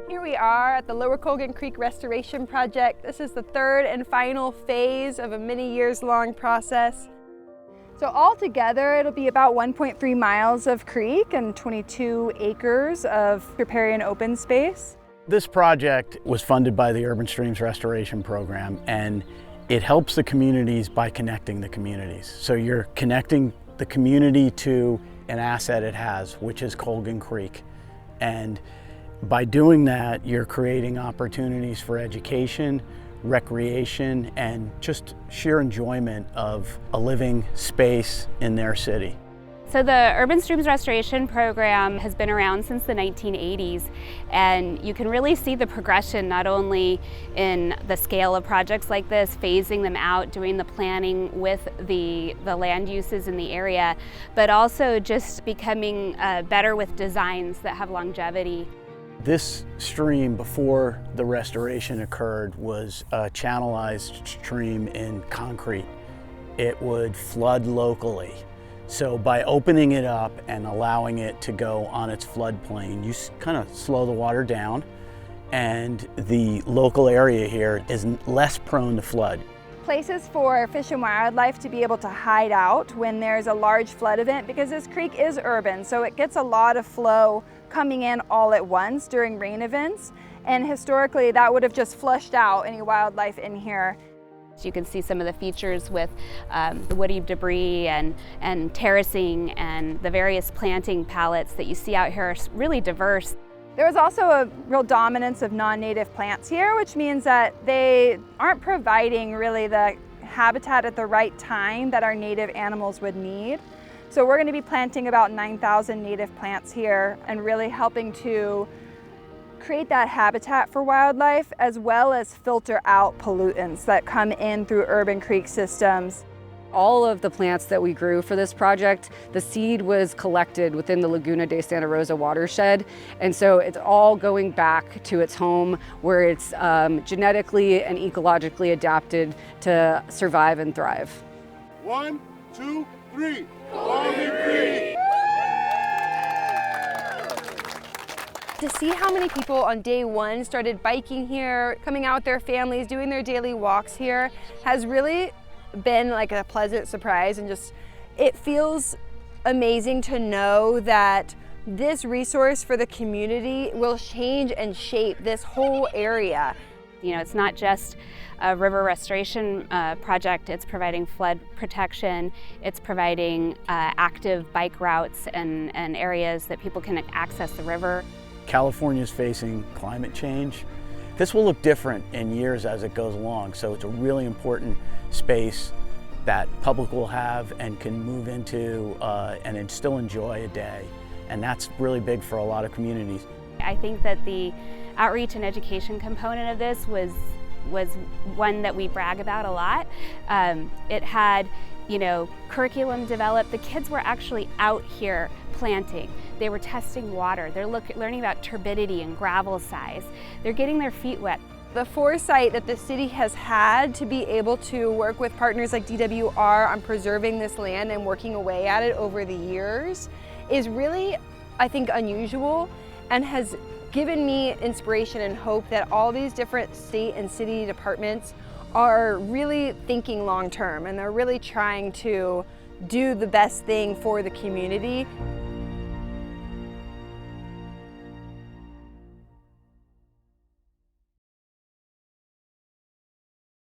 Here we are at the Lower Colgan Creek Restoration Project. This is the third and final phase of a many years long process. So altogether, it'll be about 1.3 miles of creek and 22 acres of riparian open space. This project was funded by the Urban Streams Restoration Program, and it helps the communities by connecting the communities. So you're connecting the community to an asset it has, which is Colgan Creek. And by doing that, you're creating opportunities for education, recreation, and just sheer enjoyment of a living space in their city. So the Urban Streams Restoration Program has been around since the 1980s, and you can really see the progression not only in the scale of projects like this, phasing them out, doing the planning with the land uses in the area, but also just becoming better with designs that have longevity. This stream, before the restoration occurred, was a channelized stream in concrete. It would flood locally. So by opening it up and allowing it to go on its floodplain, you kind of slow the water down, and the local area here is less prone to flood. Places for fish and wildlife to be able to hide out when there's a large flood event, because this creek is urban, so it gets a lot of flow coming in all at once during rain events, and historically that would have just flushed out any wildlife in here. You can see some of the features with the woody debris and terracing, and the various planting palettes that you see out here are really diverse. There was also a real dominance of non-native plants here, which means that they aren't providing really the habitat at the right time that our native animals would need. So we're going to be planting about 9,000 native plants here and really helping to create that habitat for wildlife, as well as filter out pollutants that come in through urban creek systems. All of the plants that we grew for this project, the seed was collected within the Laguna de Santa Rosa watershed. And so it's all going back to its home, where it's genetically and ecologically adapted to survive and thrive. 1, 2, 3, Colgan Creek! To see how many people on day one started biking here, coming out with their families, doing their daily walks here, has really been like a pleasant surprise, and just it feels amazing to know that this resource for the community will change and shape this whole area. You know, it's not just a river restoration project, it's providing flood protection, it's providing active bike routes and areas that people can access the river. California is facing climate change. This will look different in years as it goes along, so it's a really important space that public will have and can move into and still enjoy a day. And that's really big for a lot of communities. I think that the outreach and education component of this was one that we brag about a lot. It had, you know, curriculum developed. The kids were actually out here planting. They were testing water. They're learning about turbidity and gravel size. They're getting their feet wet. The foresight that the city has had to be able to work with partners like DWR on preserving this land and working away at it over the years is really, I think, unusual, and has given me inspiration and hope that all these different state and city departments are really thinking long term, and they're really trying to do the best thing for the community.